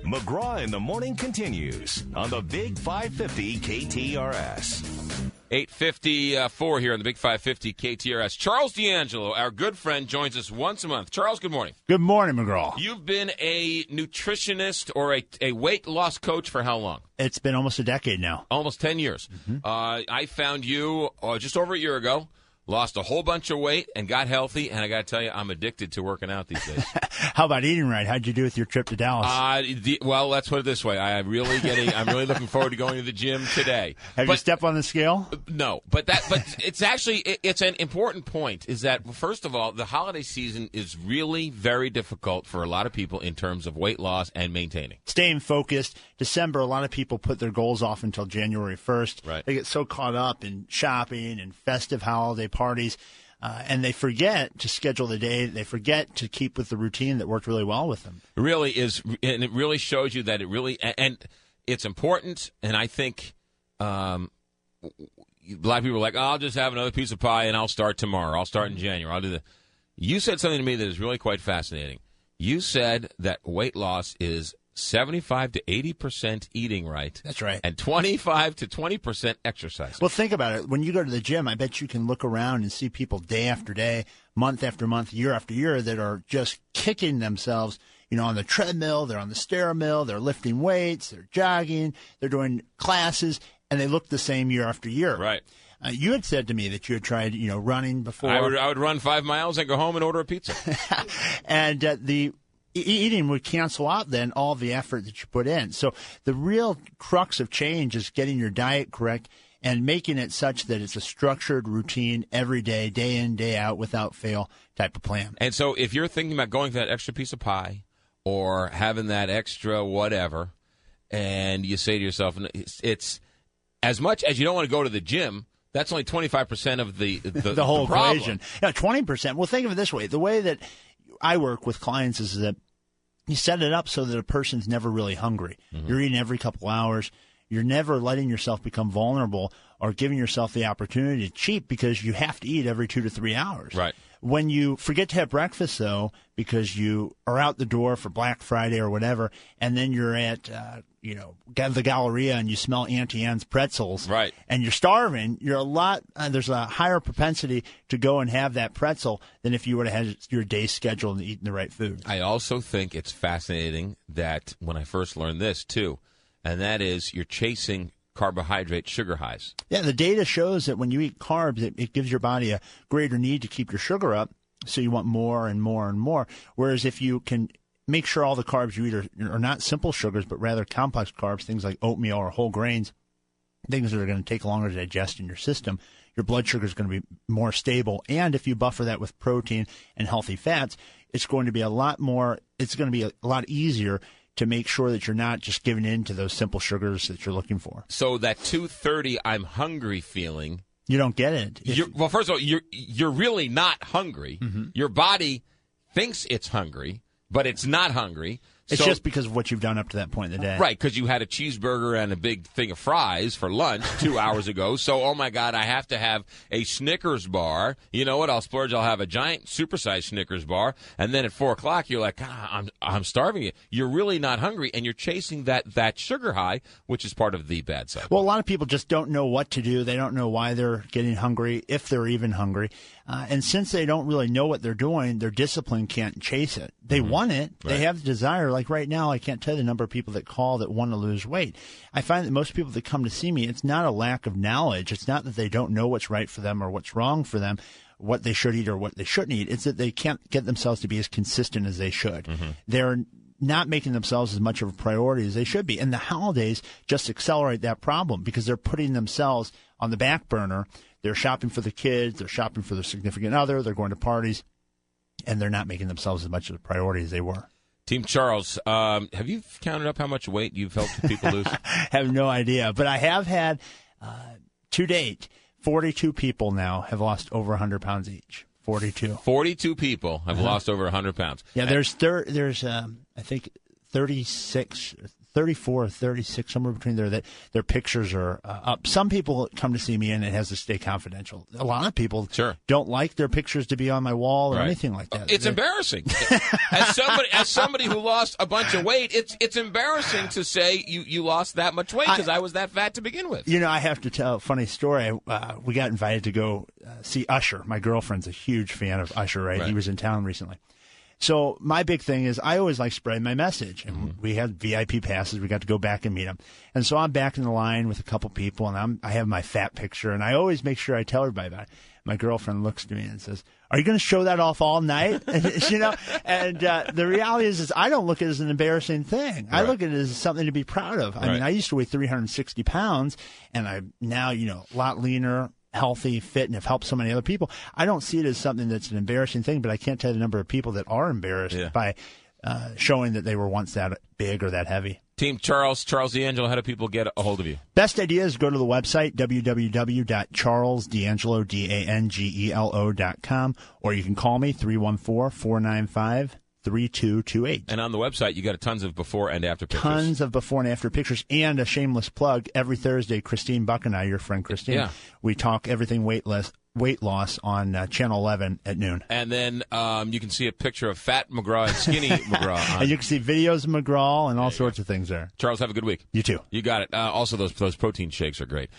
McGraw in the Morning continues on the Big 550 KTRS. 8:54 here on the Big 550 KTRS. Charles D'Angelo, our good friend, joins us once a month. Charles, good morning. Good morning, McGraw. You've been a nutritionist or a weight loss coach for how long? It's been almost a decade now. Almost 10 years. Mm-hmm. I found you just over a year ago. Lost a whole bunch of weight and got healthy, and I got to tell you, I'm addicted to working out these days. How about eating right? How'd you do with your trip to Dallas? Well, let's put it this way: I'm really looking forward to going to the gym today. Have you stepped on the scale? No, but it's actually it's an important point. Is that first of all, the holiday season is really very difficult for a lot of people in terms of weight loss and maintaining. Staying focused. December, a lot of people put their goals off until January 1st. Right. They get so caught up in shopping and festive holiday parties, and they forget to schedule the day. They forget to keep with the routine that worked really well with them. It really is, and it really shows you that it really and it's important. And I think a lot of people are like, I'll just have another piece of pie and I'll start tomorrow. I'll start in January. I'll do that. You said something to me that is really quite fascinating. You said that weight loss is 75 to 80% eating right. That's right. And 25 to 20% exercise. Well, think about it. When you go to the gym, I bet you can look around and see people day after day, month after month, year after year that are just kicking themselves, on the treadmill, they're on the stairmill, they're lifting weights, they're jogging, they're doing classes, and they look the same year after year. Right. You had said to me that you had tried, running before. I would run 5 miles and go home and order a pizza. And the eating would cancel out then all the effort that you put in. So the real crux of change is getting your diet correct and making it such that it's a structured routine every day, day in, day out, without fail type of plan. And so if you're thinking about going for that extra piece of pie or having that extra whatever, and you say to yourself, it's as much as you don't want to go to the gym, that's only 25% of the whole problem. equation. 20%. Well, think of it this way. The way that I work with clients is that you set it up so that a person's never really hungry. Mm-hmm. You're eating every couple hours. You're never letting yourself become vulnerable or giving yourself the opportunity to cheat because you have to eat every 2 to 3 hours. Right. When you forget to have breakfast, though, because you are out the door for Black Friday or whatever, and then you're at, the Galleria and you smell Auntie Anne's pretzels, right, and you're starving, there's a higher propensity to go and have that pretzel than if you would have had your day scheduled and eaten the right food. I also think it's fascinating that when I first learned this, too, and that is you're chasing carbohydrate sugar highs. Yeah, the data shows that when you eat carbs, it gives your body a greater need to keep your sugar up, so you want more and more and more. Whereas if you can make sure all the carbs you eat are not simple sugars, but rather complex carbs, things like oatmeal or whole grains, things that are going to take longer to digest in your system, your blood sugar is going to be more stable. And if you buffer that with protein and healthy fats, it's going to be a lot easier to make sure that you're not just giving in to those simple sugars that you're looking for. So that 2:30 I'm hungry feeling, you don't get it. Well, first of all, you're really not hungry. Mm-hmm. Your body thinks it's hungry, but it's not hungry. It's just because of what you've done up to that point in the day. Right, because you had a cheeseburger and a big thing of fries for lunch 2 hours ago. So, oh, my God, I have to have a Snickers bar. You know what? I'll splurge. I'll have a giant supersized Snickers bar. And then at 4 o'clock, you're like, I'm starving you. You're really not hungry, and you're chasing that sugar high, which is part of the bad side. Well, a lot of people just don't know what to do. They don't know why they're getting hungry, if they're even hungry. And since they don't really know what they're doing, their discipline can't chase it. They want it. Right. They have the desire. Like right now, I can't tell you the number of people that call that want to lose weight. I find that most people that come to see me, it's not a lack of knowledge. It's not that they don't know what's right for them or what's wrong for them, what they should eat or what they shouldn't eat. It's that they can't get themselves to be as consistent as they should. Mm-hmm. They're not making themselves as much of a priority as they should be. And the holidays just accelerate that problem because they're putting themselves on the back burner. They're shopping for the kids. They're shopping for their significant other. They're going to parties. And they're not making themselves as much of a priority as they were. Team Charles, have you counted up how much weight you've helped people lose? I have no idea. But I have had, to date, 42 people now have lost over 100 pounds each. 42. 42 people have lost over 100 pounds. Yeah, there's I think 36, 34 or 36, somewhere between there, that their pictures are up. Some people come to see me and it has to stay confidential. A lot of people don't like their pictures to be on my wall or anything like that. It's embarrassing. as somebody who lost a bunch of weight, it's embarrassing to say you lost that much weight because I was that fat to begin with. You know, I have to tell a funny story. We got invited to go see Usher. My girlfriend's a huge fan of Usher, right? He was in town recently. So my big thing is I always like spreading my message. And we had VIP passes. We got to go back and meet him. And so I'm back in the line with a couple people, and I have my fat picture, and I always make sure I tell everybody about it. My girlfriend looks to me and says, "Are you going to show that off all night?" You know, and the reality is I don't look at it as an embarrassing thing. I look at it as something to be proud of. I mean, I used to weigh 360 pounds, and I'm now, a lot leaner, healthy, fit, and have helped so many other people. I don't see it as something that's an embarrassing thing, but I can't tell you the number of people that are embarrassed by showing that they were once that big or that heavy. Team Charles D'Angelo, how do people get a hold of you? Best idea is go to the website, www.charlesdangelo.com, or you can call me, 314-495-3228. And on the website, you got tons of before and after pictures. Tons of before and after pictures, and a shameless plug. Every Thursday, Christine Buck and I, your friend Christine, we talk everything weight loss on Channel 11 at noon. And then you can see a picture of fat McGraw and skinny McGraw. And you can see videos of McGraw and all sorts of things there. Charles, have a good week. You too. You got it. Also, those protein shakes are great.